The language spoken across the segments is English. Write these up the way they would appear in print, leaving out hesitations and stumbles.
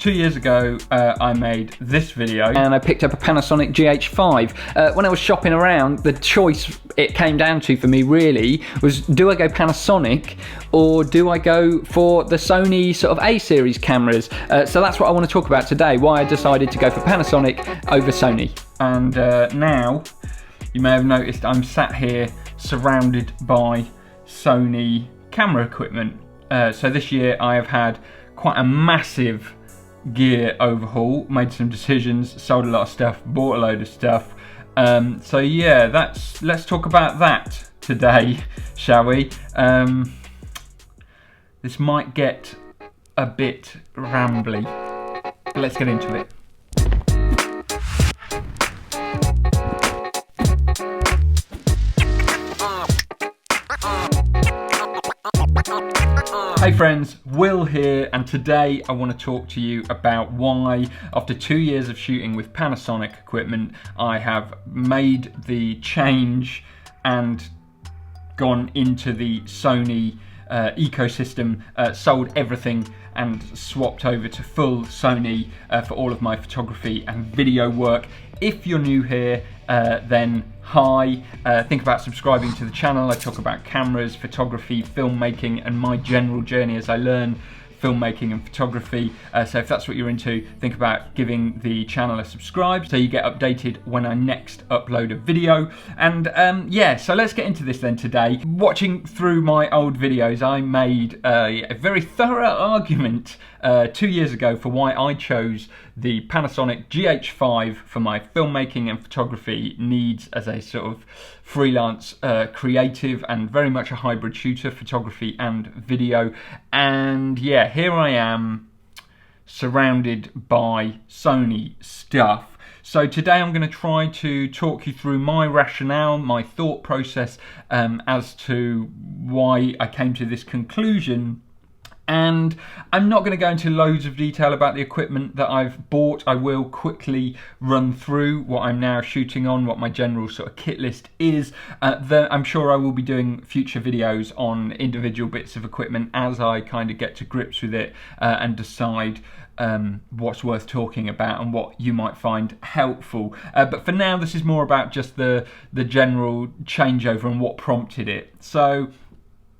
2 years ago, I made this video and I picked up a Panasonic GH5. When I was shopping around, the choice it came down to for me really was, do I go Panasonic or do I go for the Sony sort of A series cameras? So that's what I want to talk about today, why I decided to go for Panasonic over Sony. And now, you may have noticed I'm sat here surrounded by Sony camera equipment. So this year I have had quite a massive gear overhaul, made some decisions, sold a lot of stuff, bought a load of stuff. So yeah, let's talk about that today, shall we? This might get a bit rambly, but let's get into it. Hey friends, Will here, and today I want to talk to you about why, after 2 years of shooting with Panasonic equipment, I have made the change and gone into the Sony ecosystem, sold everything and swapped over to full Sony for all of my photography and video work. If you're new here, then hi, think about subscribing to the channel. I talk about cameras, photography, filmmaking, and my general journey as I learn filmmaking and photography. So if that's what you're into, think about giving the channel a subscribe so you get updated when I next upload a video. And yeah, so let's get into this then today. Watching through my old videos, I made a very thorough argument 2 years ago for why I chose the Panasonic GH5 for my filmmaking and photography needs as a sort of freelance creative and very much a hybrid shooter, photography and video. And yeah, here I am surrounded by Sony stuff. So today I'm going to try to talk you through my rationale, my thought process as to why I came to this conclusion. And I'm not going to go into loads of detail about the equipment that I've bought. I will quickly run through what I'm now shooting on, what my general sort of kit list is. I'm sure I will be doing future videos on individual bits of equipment as I kind of get to grips with it and decide what's worth talking about and what you might find helpful. But for now, this is more about just the general changeover and what prompted it. So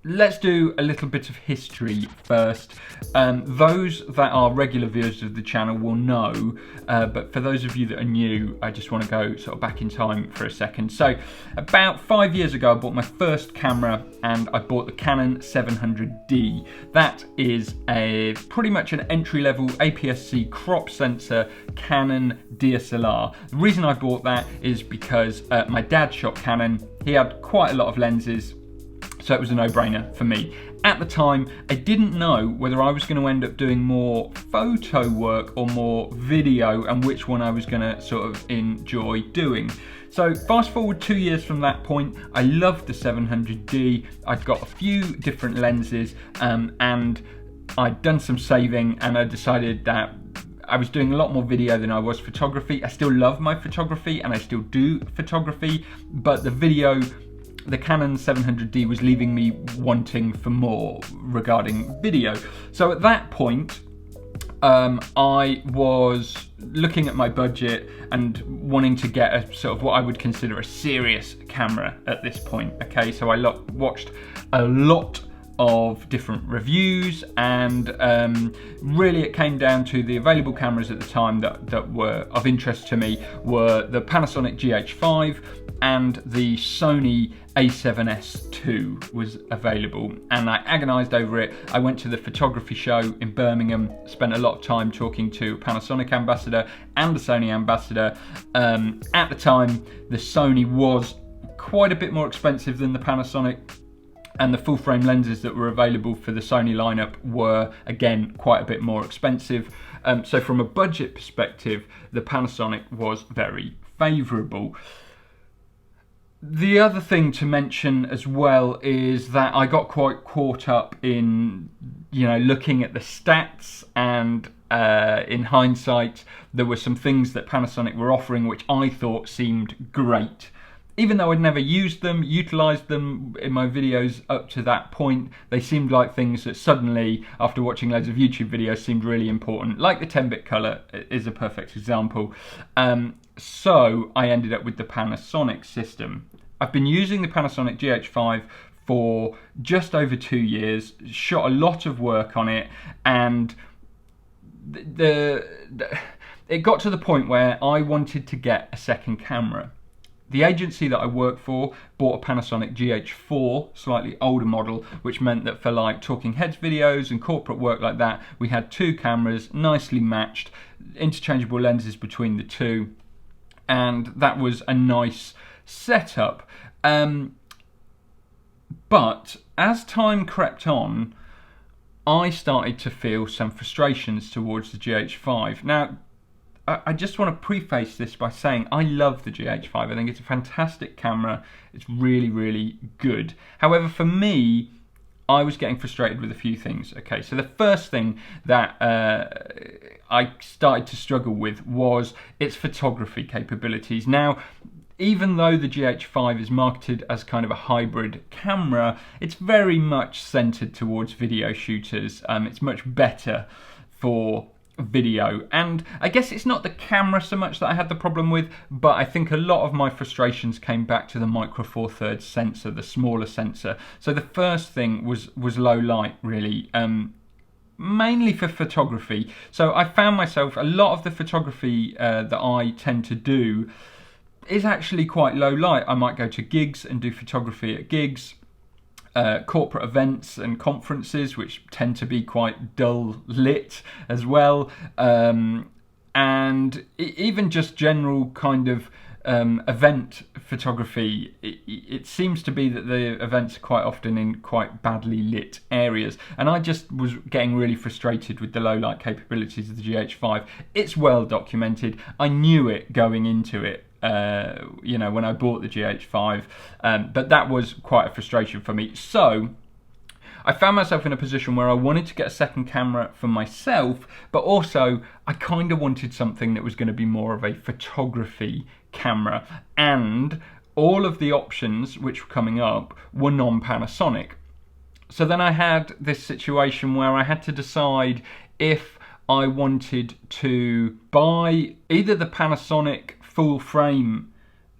let's do a little bit of history first. Those that are regular viewers of the channel will know, but for those of you that are new, I just want to go sort of back in time for a second. So about 5 years ago, I bought my first camera and I bought the Canon 700D. That is pretty much an entry-level APS-C crop sensor Canon DSLR. The reason I bought that is because my dad shot Canon. He had quite a lot of lenses, so it was a no-brainer for me. At the time, I didn't know whether I was going to end up doing more photo work or more video, and which one I was going to sort of enjoy doing. So fast forward 2 years from that point, I loved the 700D. I'd got a few different lenses and I'd done some saving, and I decided that I was doing a lot more video than I was photography. I still love my photography and I still do photography, but the Canon 700D was leaving me wanting for more regarding video. So at that point, I was looking at my budget and wanting to get a sort of what I would consider a serious camera at this point. Okay, so I watched a lot of different reviews, and really it came down to the available cameras at the time that were of interest to me were the Panasonic GH5 and the Sony A7iii was available, and I agonised over it. I went to the photography show in Birmingham, spent a lot of time talking to a Panasonic ambassador and a Sony ambassador. At the time, the Sony was quite a bit more expensive than the Panasonic, and the full frame lenses that were available for the Sony lineup were again quite a bit more expensive. So from a budget perspective, the Panasonic was very favourable. The other thing to mention as well is that I got quite caught up in, looking at the stats, and in hindsight, there were some things that Panasonic were offering which I thought seemed great. even though I'd never used them, utilised them in my videos up to that point, they seemed like things that suddenly, after watching loads of YouTube videos, seemed really important. Like the 10-bit colour is a perfect example. So I ended up with the Panasonic system. I've been using the Panasonic GH5 for just over 2 years, shot a lot of work on it, and it got to the point where I wanted to get a second camera. The agency that I work for bought a Panasonic GH4, slightly older model, which meant that for like talking heads videos and corporate work like that, we had 2 cameras, nicely matched, interchangeable lenses between the two, and that was a nice setup. But as time crept on, I started to feel some frustrations towards the GH5. Now, I just want to preface this by saying I love the GH5. I think it's a fantastic camera. It's really, really good. However, for me, I was getting frustrated with a few things. Okay, so the first thing that I started to struggle with was its photography capabilities. Now, even though the GH5 is marketed as kind of a hybrid camera, it's very much centered towards video shooters. It's much better for video, and I guess it's not the camera so much that I had the problem with, but I think a lot of my frustrations came back to the micro four thirds sensor, the smaller sensor. So the first thing was low light, really, mainly for photography. So I found myself, a lot of the photography that I tend to do is actually quite low light. I might go to gigs and do photography at gigs, corporate events and conferences, which tend to be quite dull lit as well, and even just general kind of event photography. It seems to be that the events are quite often in quite badly lit areas, and I just was getting really frustrated with the low light capabilities of the GH5. It's well documented. I knew it going into it, you know, when I bought the GH5, but that was quite a frustration for me. So I found myself in a position where I wanted to get a second camera for myself, but also I kind of wanted something that was going to be more of a photography camera, and all of the options which were coming up were non-Panasonic. So then I had this situation where I had to decide if I wanted to buy either the Panasonic full frame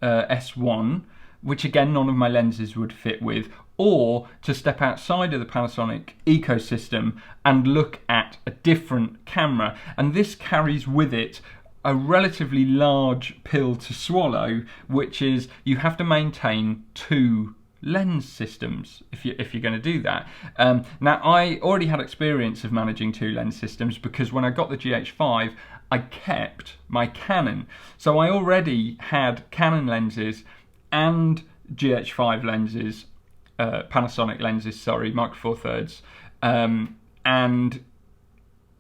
S1, which again none of my lenses would fit with, or to step outside of the Panasonic ecosystem and look at a different camera. And this carries with it a relatively large pill to swallow, which is you have to maintain 2 lens systems if you're going to do that. Now, I already had experience of managing 2 lens systems because when I got the GH5, I kept my Canon. So I already had Canon lenses and GH5 lenses, Panasonic lenses, sorry, micro four thirds, and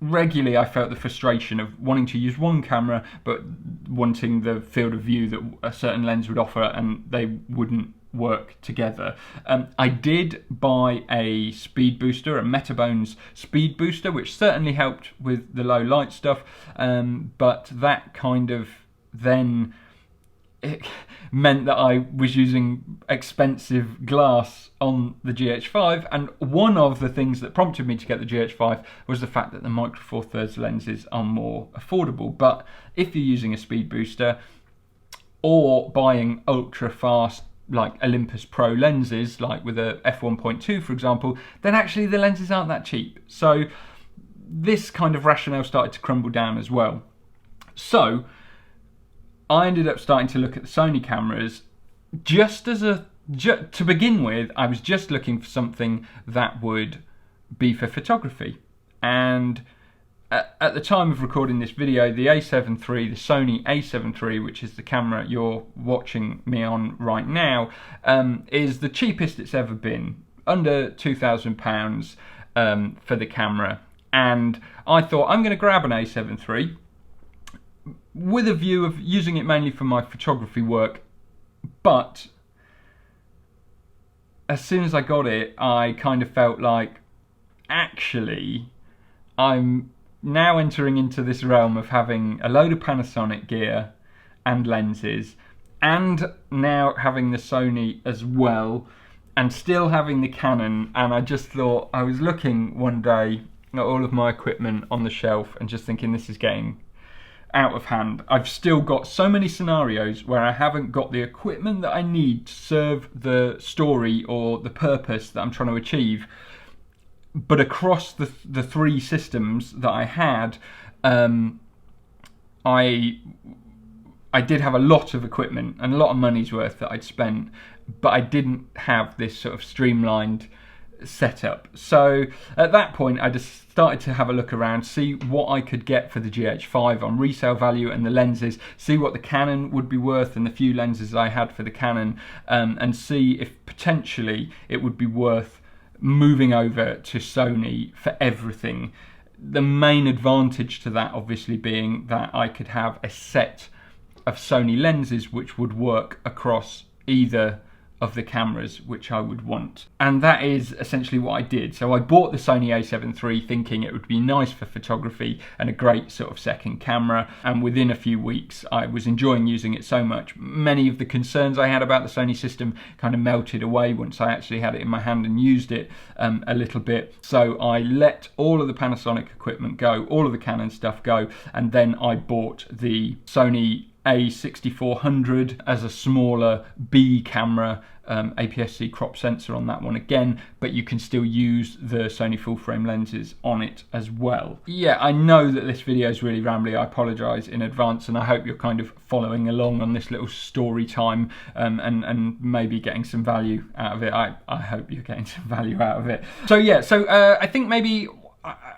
regularly I felt the frustration of wanting to use one camera but wanting the field of view that a certain lens would offer, and they wouldn't work together. I did buy a speed booster, a Metabones speed booster, which certainly helped with the low light stuff, but that kind of then it meant that I was using expensive glass on the GH5, and one of the things that prompted me to get the GH5 was the fact that the micro four thirds lenses are more affordable. But if you're using a speed booster or buying ultra fast like Olympus Pro lenses, like with a f1.2 for example, then actually the lenses aren't that cheap. So this kind of rationale started to crumble down as well. So I ended up starting to look at the Sony cameras just as to begin with. I was just looking for something that would be for photography, and at the time of recording this video, the A7 III, the Sony A7 III, which is the camera you're watching me on right now, is the cheapest it's ever been, under £2,000 for the camera. And I thought, I'm going to grab an A7 III with a view of using it mainly for my photography work. But as soon as I got it, I kind of felt like, actually, I'm now entering into this realm of having a load of Panasonic gear and lenses and now having the Sony as well, and still having the Canon, and I just thought, I was looking one day at all of my equipment on the shelf and just thinking, this is getting out of hand. I've still got so many scenarios where I haven't got the equipment that I need to serve the story or the purpose that I'm trying to achieve. But across the three systems that I had, I did have a lot of equipment and a lot of money's worth that I'd spent, but I didn't have this sort of streamlined setup. So at that point, I just started to have a look around, see what I could get for the GH5 on resale value and the lenses, see what the Canon would be worth and the few lenses I had for the Canon, and see if potentially it would be worth moving over to Sony for everything. The main advantage to that obviously being that I could have a set of Sony lenses which would work across either of the cameras which I would want. And that is essentially what I did. So I bought the Sony A7 III thinking it would be nice for photography and a great sort of second camera, and within a few weeks I was enjoying using it so much. Many of the concerns I had about the Sony system kind of melted away once I actually had it in my hand and used it a little bit. So I let all of the Panasonic equipment go, all of the Canon stuff go, and then I bought the Sony A6400 as a smaller B camera, APS-C crop sensor on that one again, but you can still use the Sony full frame lenses on it as well. Yeah, I know that this video is really rambly, I apologise in advance, and I hope you're kind of following along on this little story time, and maybe getting some value out of it. I hope you're getting some value out of it. So yeah, I think maybe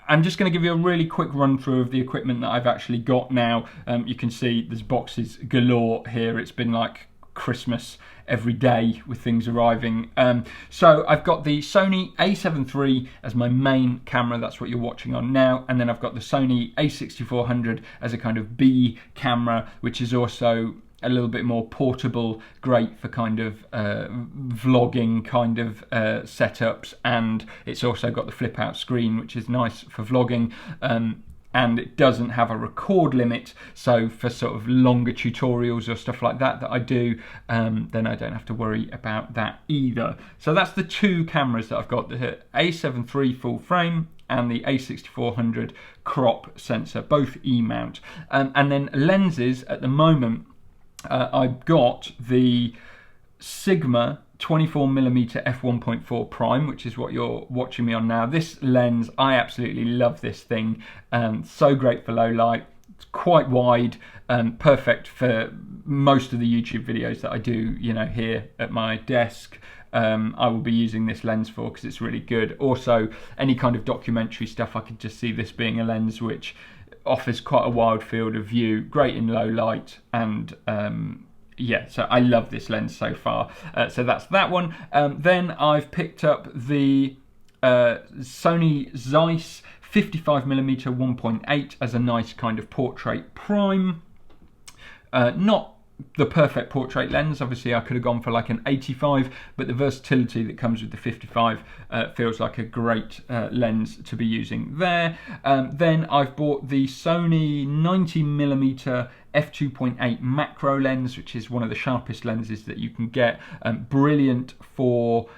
I'm just going to give you a really quick run through of the equipment that I've actually got now. You can see there's boxes galore here. It's been like Christmas every day with things arriving. So I've got the Sony A7 III as my main camera, that's what you're watching on now, and then I've got the Sony A6400 as a kind of B camera, which is also a little bit more portable, great for kind of vlogging kind of setups, and it's also got the flip out screen, which is nice for vlogging, and it doesn't have a record limit, so for sort of longer tutorials or stuff like that I do, then I don't have to worry about that either. So that's the two cameras that I've got, the A7 III full frame and the A6400 crop sensor, both E-mount, and then lenses at the moment. I've got the Sigma 24mm f1.4 prime, which is what you're watching me on now. This lens, I absolutely love this thing. So great for low light. It's quite wide, perfect for most of the YouTube videos that I do, you know, here at my desk. I will be using this lens for, because it's really good. Also, any kind of documentary stuff, I could just see this being a lens which offers quite a wide field of view, great in low light, and yeah, so I love this lens so far. So that's that one. Then I've picked up the Sony Zeiss 55mm 1.8 as a nice kind of portrait prime. Not the perfect portrait lens, obviously I could have gone for like an 85, but the versatility that comes with the 55 feels like a great lens to be using there. Then I've bought the Sony 90mm f2.8 macro lens, which is one of the sharpest lenses that you can get. Brilliant for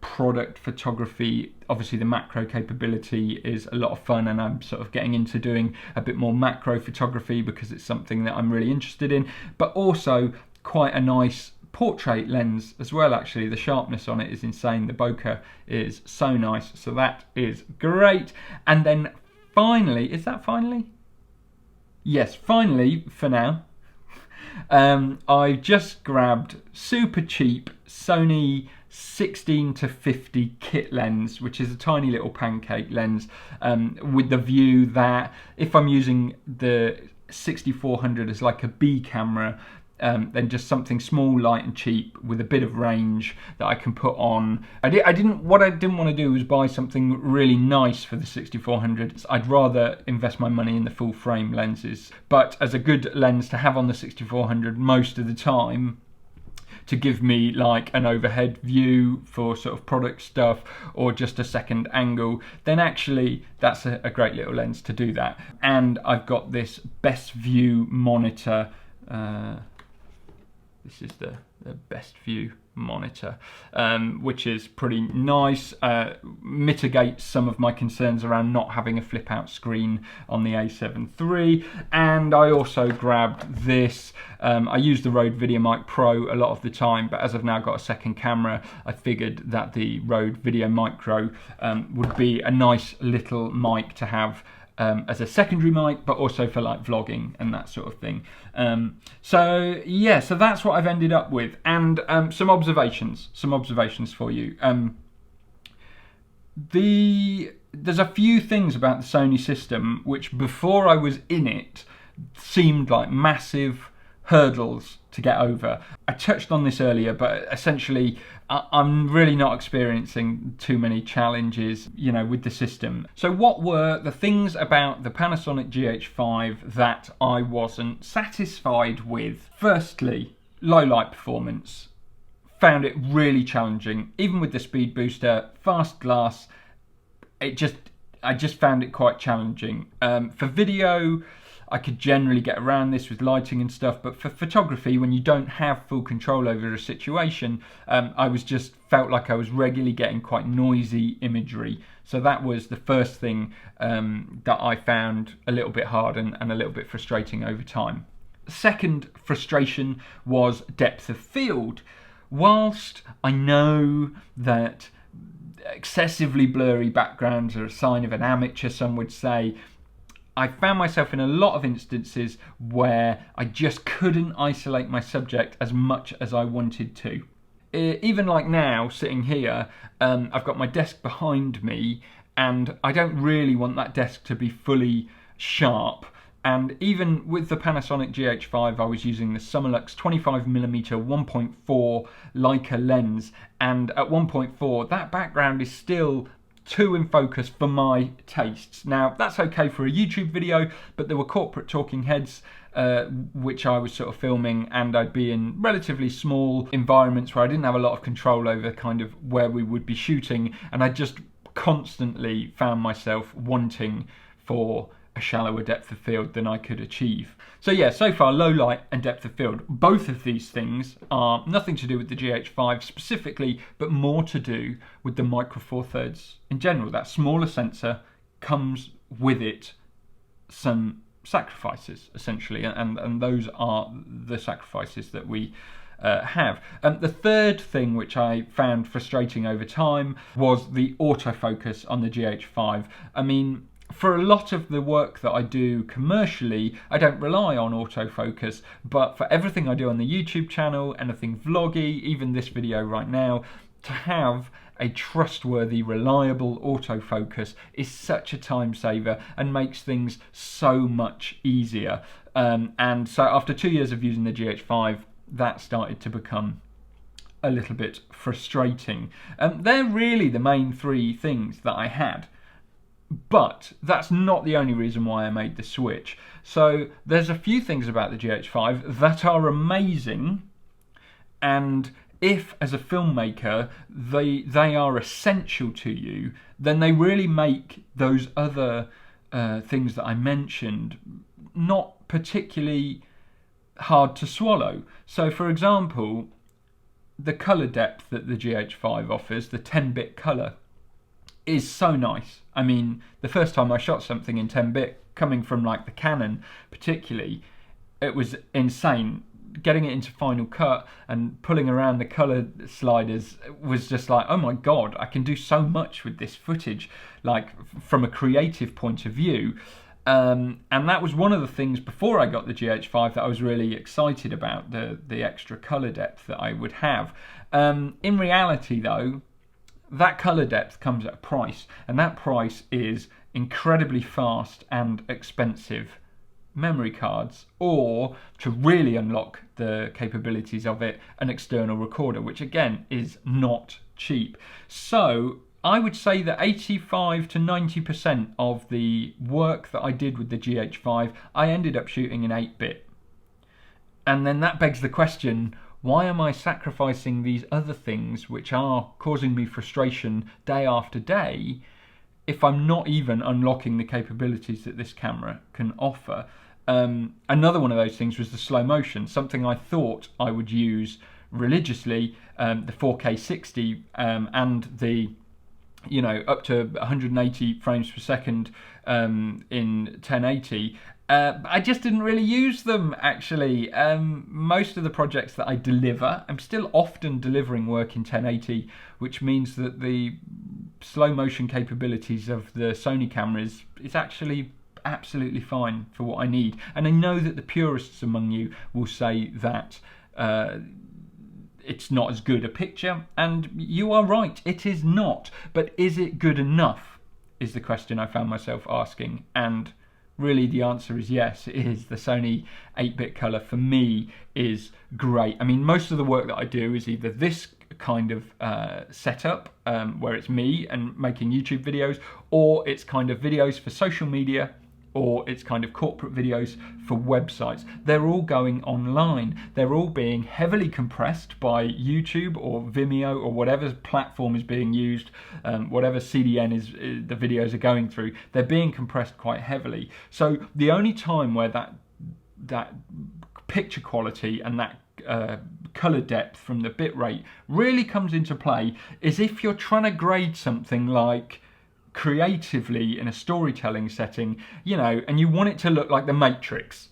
product photography. Obviously the macro capability is a lot of fun, and I'm sort of getting into doing a bit more macro photography because it's something that I'm really interested in, but also quite a nice portrait lens as well. Actually, the sharpness on it is insane. The bokeh is so nice, so that is great. And then finally, is that finally? Yes, finally for now, I just grabbed super cheap Sony 16-50 kit lens, which is a tiny little pancake lens, with the view that if I'm using the 6400 as like a B camera, then just something small, light and cheap with a bit of range that I can put on. What I didn't want to do was buy something really nice for the 6400. I'd rather invest my money in the full frame lenses, but as a good lens to have on the 6400 most of the time, to give me like an overhead view for sort of product stuff or just a second angle, then actually that's a great little lens to do that. And I've got this best view monitor, this is the best view monitor, which is pretty nice. Mitigates some of my concerns around not having a flip out screen on the A7 III. And I also grabbed this. I use the Rode VideoMic Pro a lot of the time, but as I've now got a second camera, I figured that the Rode Video Micro would be a nice little mic to have as a secondary mic, but also for like vlogging and that sort of thing. So yeah, so that's what I've ended up with, and some observations for you. There's a few things about the Sony system which, before I was in it, seemed like massive hurdles to get over. I touched on this earlier, but essentially I'm really not experiencing too many challenges, you know, with the system. So what were the things about the Panasonic GH5 that I wasn't satisfied with? Firstly, low light performance. Found it really challenging, even with the speed booster, fast glass. I just found it quite challenging. For video, I could generally get around this with lighting and stuff, but for photography, when you don't have full control over a situation, I just felt like I was regularly getting quite noisy imagery. So that was the first thing that I found a little bit hard and a little bit frustrating over time. Second frustration was depth of field. Whilst I know that excessively blurry backgrounds are a sign of an amateur, some would say, I found myself in a lot of instances where I just couldn't isolate my subject as much as I wanted to. Even like now, sitting here, I've got my desk behind me, and I don't really want that desk to be fully sharp. And even with the Panasonic GH5, I was using the Summilux 25mm 1.4 Leica lens, and at 1.4, that background is still too in focus for my tastes. Now, that's okay for a YouTube video, but there were corporate talking heads which I was sort of filming, and I'd be in relatively small environments where I didn't have a lot of control over kind of where we would be shooting, and I just constantly found myself wanting for a shallower depth of field than I could achieve. So yeah, so far, low light and depth of field. Both of these things are nothing to do with the GH5 specifically, but more to do with the Micro Four Thirds in general. That smaller sensor comes with it some sacrifices, essentially, and those are the sacrifices that we have. The third thing which I found frustrating over time was the autofocus on the GH5. I mean, for a lot of the work that I do commercially, I don't rely on autofocus, but for everything I do on the YouTube channel, anything vloggy, even this video right now, to have a trustworthy, reliable autofocus is such a time saver and makes things so much easier. And so after 2 years of using the GH5, that started to become a little bit frustrating. They're really the main three things that I had. But that's not the only reason why I made the switch. So there's a few things about the GH5 that are amazing, and if as a filmmaker they are essential to you, then they really make those other things that I mentioned not particularly hard to swallow. So for example, the colour depth that the GH5 offers, the 10-bit colour, is so nice. I mean, the first time I shot something in 10-bit, coming from like the Canon particularly, it was insane. Getting it into Final Cut and pulling around the colour sliders was just like, oh my god, I can do so much with this footage, like from a creative point of view. And that was one of the things before I got the GH5 that I was really excited about, the extra colour depth that I would have. In reality though, that colour depth comes at a price, and that price is incredibly fast and expensive memory cards, or, to really unlock the capabilities of it, an external recorder, which again is not cheap. So I would say that 85 to 90% of the work that I did with the GH5, I ended up shooting in 8-bit. And then that begs the question, why am I sacrificing these other things which are causing me frustration day after day if I'm not even unlocking the capabilities that this camera can offer? Another one of those things was the slow motion, something I thought I would use religiously, the 4K 60 and the up to 180 frames per second in 1080. I just didn't really use them, actually. Most of the projects that I deliver, I'm still often delivering work in 1080, which means that the slow motion capabilities of the Sony cameras is actually absolutely fine for what I need. And I know that the purists among you will say that it's not as good a picture, and you are right, it is not. But is it good enough, is the question I found myself asking. And really the answer is yes, it is. The Sony 8-bit color for me is great. I mean, most of the work that I do is either this kind of setup where it's me and making YouTube videos, or it's kind of videos for social media, or it's kind of corporate videos for websites. They're all going online. They're all being heavily compressed by YouTube or Vimeo or whatever platform is being used, whatever CDN is the videos are going through. They're being compressed quite heavily. So the only time where that picture quality and that color depth from the bitrate really comes into play is if you're trying to grade something like creatively in a storytelling setting, and you want it to look like the Matrix,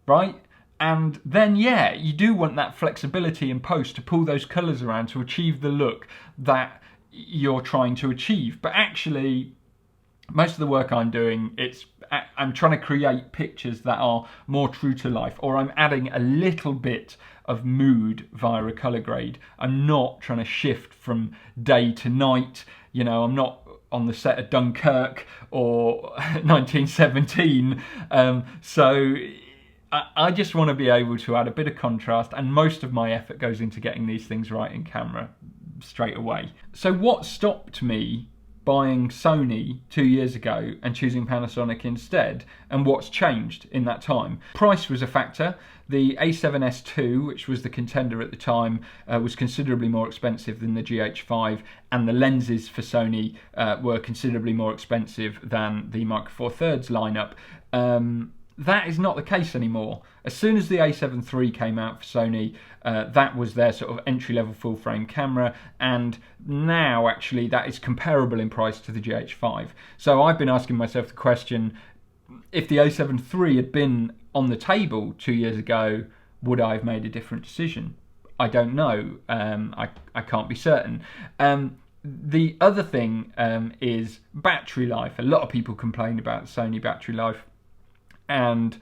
right? And then, yeah, you do want that flexibility in post to pull those colors around to achieve the look that you're trying to achieve. But actually, most of the work I'm doing, I'm trying to create pictures that are more true to life, or I'm adding a little bit of mood via a color grade. I'm not trying to shift from day to night. I'm not on the set of Dunkirk or 1917. So I just want to be able to add a bit of contrast, and most of my effort goes into getting these things right in camera straight away. So what stopped me buying Sony 2 years ago and choosing Panasonic instead, and what's changed in that time? Price was a factor. The A7S II, which was the contender at the time, was considerably more expensive than the GH5, and the lenses for Sony were considerably more expensive than the Micro Four Thirds lineup. That is not the case anymore. As soon as the A7 III came out for Sony, that was their sort of entry-level full-frame camera, and now actually that is comparable in price to the GH5. So I've been asking myself the question, if the A7 III had been on the table 2 years ago, would I have made a different decision? I don't know. I can't be certain. The other thing is battery life. A lot of people complain about Sony battery life. And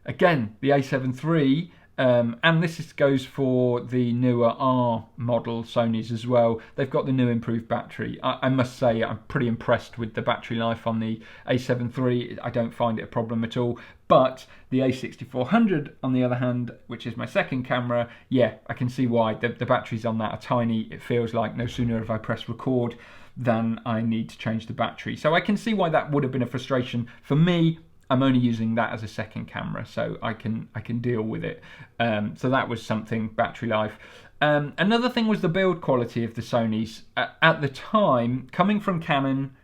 again, the A7 III, and this goes for the newer R model Sonys as well, they've got the new improved battery. I must say I'm pretty impressed with the battery life on the A7 III. I don't find it a problem at all. But the A6400, on the other hand, which is my second camera, yeah, I can see why. The batteries on that are tiny. It feels like no sooner have I pressed record than I need to change the battery. So I can see why that would have been a frustration. For me, I'm only using that as a second camera, so I can deal with it. So that was something, battery life. Another thing was the build quality of the Sonys. At the time, coming from Canon,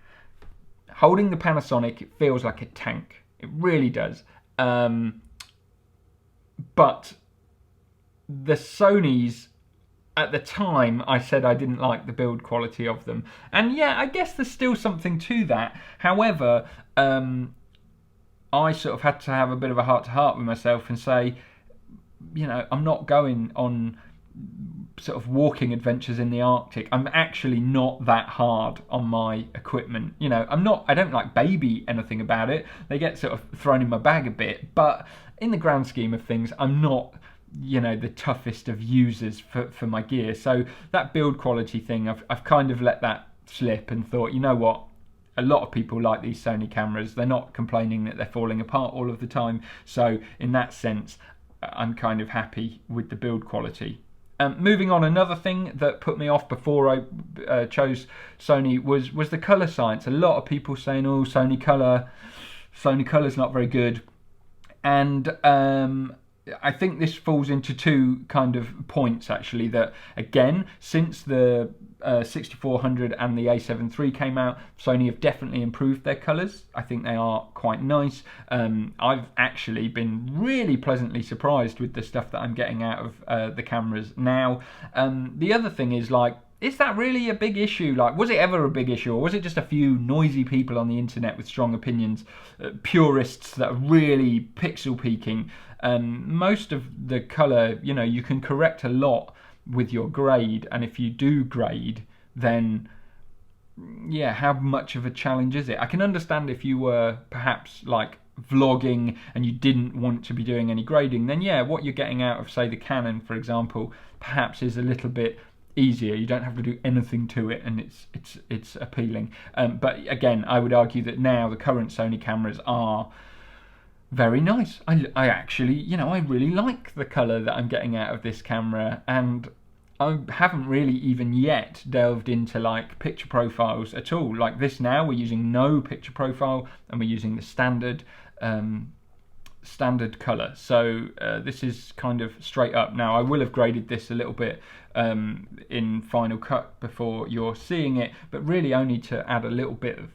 holding the Panasonic, it feels like a tank. It really does. But the Sonys, at the time, I said I didn't like the build quality of them. And yeah, I guess there's still something to that. However, I sort of had to have a bit of a heart-to-heart with myself and say, I'm not going on sort of walking adventures in the Arctic. I'm actually not that hard on my equipment. I don't like baby anything about it. They get sort of thrown in my bag a bit, but in the grand scheme of things, I'm not, the toughest of users for my gear. So that build quality thing, I've kind of let that slip and thought, you know what? A lot of people like these Sony cameras. They're not complaining that they're falling apart all of the time. So in that sense, I'm kind of happy with the build quality. Moving on, another thing that put me off before I chose Sony was the colour science. A lot of people saying, oh, Sony colour's not very good. And I think this falls into two kind of points, actually, that, again, since the 6400 and the A7 III came out, Sony have definitely improved their colours. I think they are quite nice. I've actually been really pleasantly surprised with the stuff that I'm getting out of the cameras now. The other thing is, like, is that really a big issue? Like, was it ever a big issue, or was it just a few noisy people on the internet with strong opinions, purists that are really pixel peaking? Most of the colour, you know, you can correct a lot with your grade, and if you do grade, then yeah, how much of a challenge is it? I can understand if you were perhaps like vlogging and you didn't want to be doing any grading, then yeah, what you're getting out of, say, the Canon, for example, perhaps is a little bit easier. You don't have to do anything to it, and it's appealing. But again, I would argue that now the current Sony cameras are very nice. I actually, you know, I really like the colour that I'm getting out of this camera, and I haven't really even yet delved into like picture profiles at all. Like this now, we're using no picture profile, and we're using the standard colour. So this is kind of straight up. Now, I will have graded this a little bit in Final Cut before you're seeing it, but really only to add a little bit of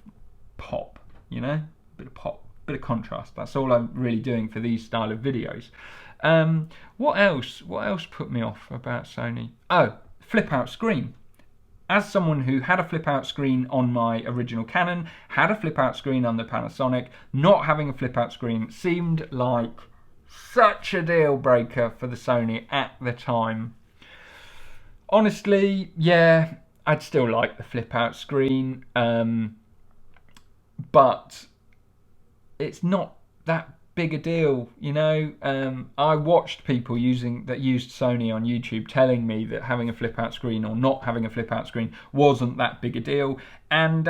pop, you know, a bit of pop, bit of contrast. That's all I'm really doing for these style of videos. What else put me off about Sony? Oh, flip out screen. As someone who had a flip out screen on my original Canon, had a flip out screen on the Panasonic, not having a flip out screen seemed like such a deal breaker for the Sony at the time. Honestly, yeah, I'd still like the flip out screen, but it's not that big a deal, you know. I watched people used Sony on YouTube telling me that having a flip out screen or not having a flip out screen wasn't that big a deal, and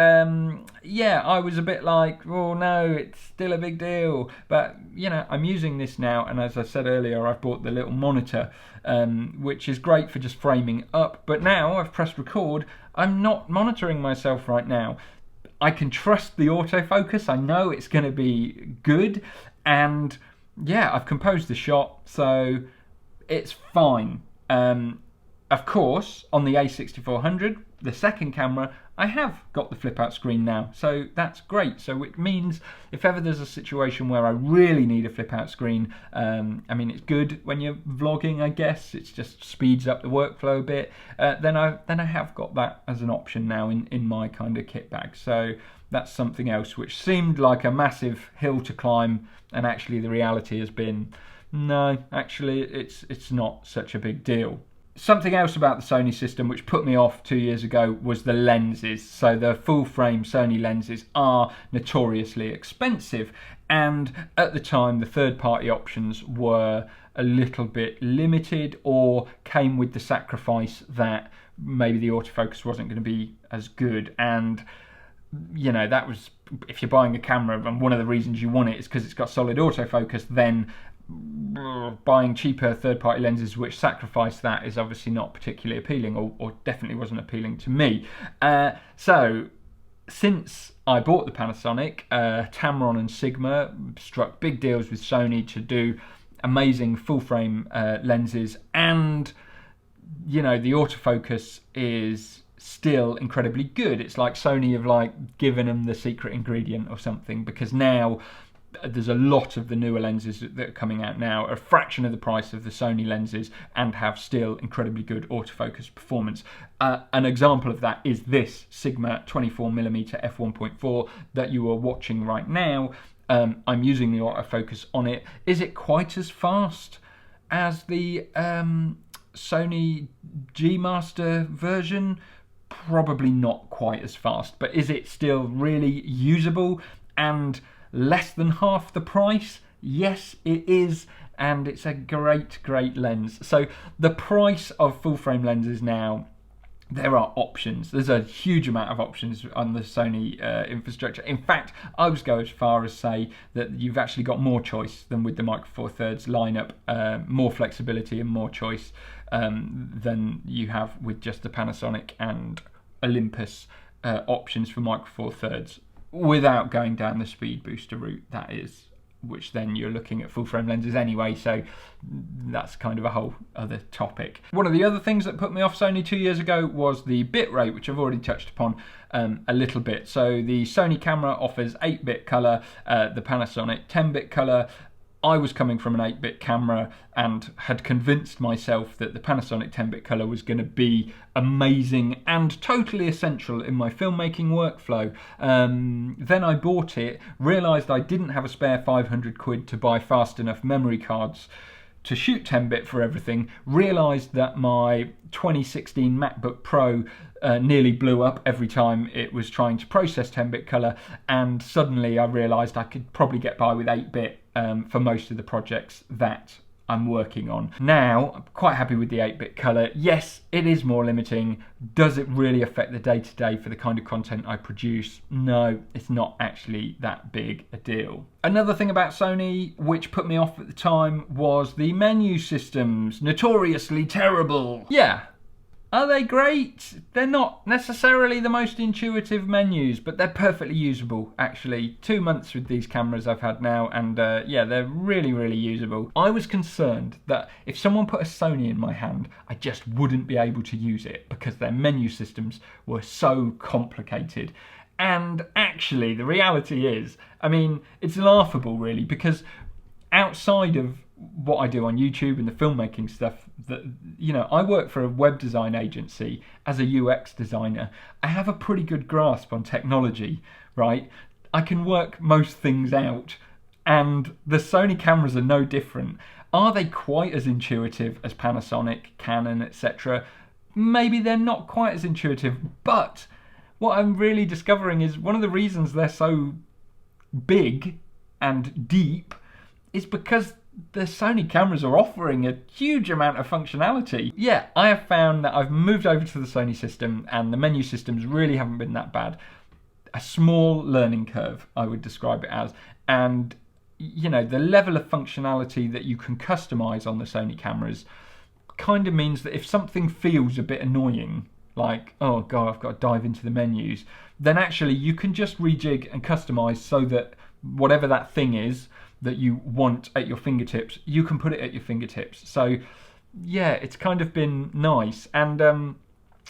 yeah, I was a bit like, oh no, it's still a big deal. But you know, I'm using this now, and as I said earlier, I've bought the little monitor, which is great for just framing up, but now I've pressed record, I'm not monitoring myself right now. I can trust the autofocus, I know it's going to be good, and yeah, I've composed the shot, so it's fine. Of course, on the A6400, the second camera, I have got the flip out screen now, so that's great. So it means if ever there's a situation where I really need a flip out screen, I mean, it's good when you're vlogging, I guess, it just speeds up the workflow a bit, then I have got that as an option now in my kind of kit bag. So that's something else which seemed like a massive hill to climb, and actually the reality has been, no, actually it's not such a big deal. Something else about the Sony system which put me off 2 years ago was the lenses. So the full frame Sony lenses are notoriously expensive, and at the time the third party options were a little bit limited, or came with the sacrifice that maybe the autofocus wasn't going to be as good. And you know, that was, if you're buying a camera and one of the reasons you want it is because it's got solid autofocus, then buying cheaper third-party lenses which sacrifice that is obviously not particularly appealing, or definitely wasn't appealing to me. So since I bought the Panasonic, Tamron and Sigma struck big deals with Sony to do amazing full-frame lenses, and you know, the autofocus is still incredibly good. It's like Sony have like given them the secret ingredient or something, because now there's a lot of the newer lenses that are coming out now are a fraction of the price of the Sony lenses and have still incredibly good autofocus performance. An example of that is this Sigma 24mm f1.4 that you are watching right now. I'm using the autofocus on it. Is it quite as fast as the Sony G Master version? Probably not quite as fast, but is it still really usable and less than half the price? Yes, it is, and it's a great lens. So the price of full frame lenses now, there are options. There's a huge amount of options on the Sony infrastructure. In fact, I would go as far as say that you've actually got more choice than with the Micro Four Thirds lineup, more flexibility and more choice than you have with just the Panasonic and Olympus options for Micro Four Thirds, without going down the speed booster route, that is. which then you're looking at full frame lenses anyway, so that's kind of a whole other topic. One of the other things that put me off Sony 2 years ago was the bitrate, which I've already touched upon a little bit. So the Sony camera offers 8-bit colour, the Panasonic 10-bit colour. I was coming from an 8-bit camera and had convinced myself that the Panasonic 10-bit colour was going to be amazing and totally essential in my filmmaking workflow. Then I bought it, realised I didn't have a spare 500 quid to buy fast enough memory cards to shoot 10-bit for everything, realised that my 2016 MacBook Pro nearly blew up every time it was trying to process 10-bit colour, and suddenly I realised I could probably get by with 8-bit for most of the projects that I'm working on. Now, I'm quite happy with the 8-bit colour. Yes, it is more limiting. Does it really affect the day-to-day for the kind of content I produce? No, it's not actually that big a deal. Another thing about Sony which put me off at the time was the menu systems. Notoriously terrible. Yeah. Are they great? They're not necessarily the most intuitive menus, but they're perfectly usable, actually. 2 months with these cameras I've had now, and yeah, they're really, really usable. I was concerned that if someone put a Sony in my hand, I just wouldn't be able to use it because their menu systems were so complicated. And actually, the reality is, I mean, it's laughable, really, because outside of what I do on YouTube and the filmmaking stuff, that, you know, I work for a web design agency as a UX designer. I have a pretty good grasp on technology, right? I can work most things out, and the Sony cameras are no different. Are they quite as intuitive as Panasonic, Canon, etc.? Maybe they're not quite as intuitive, but what I'm really discovering is one of the reasons they're so big and deep is because the Sony cameras are offering a huge amount of functionality. Yeah, I have found that I've moved over to the Sony system and the menu systems really haven't been that bad. A small learning curve, I would describe it as. And, you know, the level of functionality that you can customize on the Sony cameras kind of means that if something feels a bit annoying, like, oh God, I've got to dive into the menus, then actually you can just rejig and customize so that whatever that thing is that you want at your fingertips, you can put it at your fingertips. So yeah, it's kind of been nice. And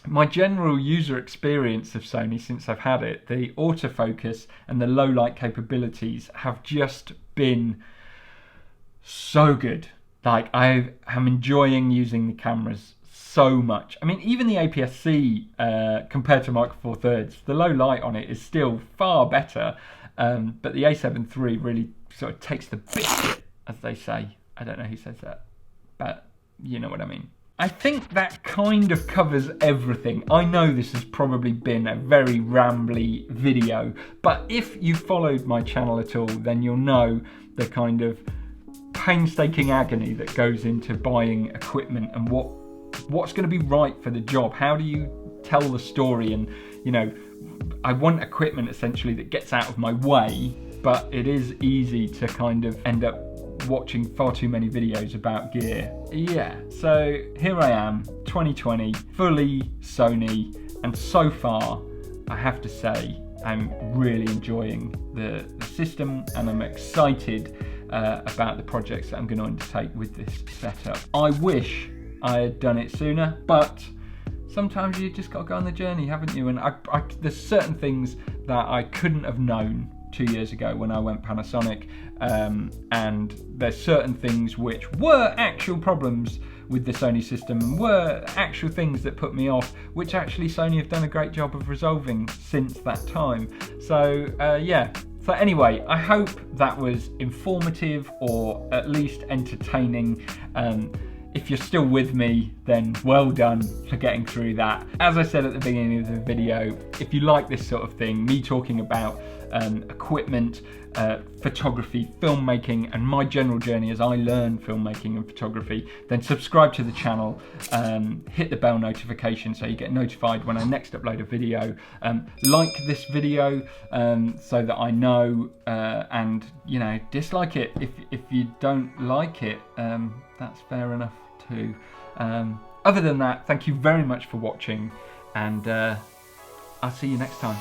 my general user experience of Sony since I've had it, the autofocus and the low light capabilities have just been so good. Like, I am enjoying using the cameras so much. I mean, even the APS-C compared to Micro Four Thirds, the low light on it is still far better. But the A7iii really sort of takes the biscuit, as they say. I don't know who says that, but you know what I mean. I think that kind of covers everything. I know this has probably been a very rambly video, but if you followed my channel at all, then you'll know the kind of painstaking agony that goes into buying equipment and what's going to be right for the job. How do you tell the story? And, you know, I want equipment essentially that gets out of my way, but it is easy to kind of end up watching far too many videos about gear. Yeah, so here I am, 2020, fully Sony, and so far I have to say I'm really enjoying the system, and I'm excited about the projects that I'm going to undertake with this setup. I wish I had done it sooner, but sometimes you just got to go on the journey, haven't you? And there's certain things that I couldn't have known 2 years ago when I went Panasonic, and there's certain things which were actual problems with the Sony system and were actual things that put me off, which actually Sony have done a great job of resolving since that time. So yeah. So anyway, I hope that was informative or at least entertaining. If you're still with me, then well done for getting through that. As I said at the beginning of the video, if you like this sort of thing, me talking about equipment, photography, filmmaking, and my general journey as I learn filmmaking and photography, then subscribe to the channel, hit the bell notification so you get notified when I next upload a video. Like this video so that I know, and you know, dislike it if you don't like it. That's fair enough too. Other than that, thank you very much for watching, and I'll see you next time.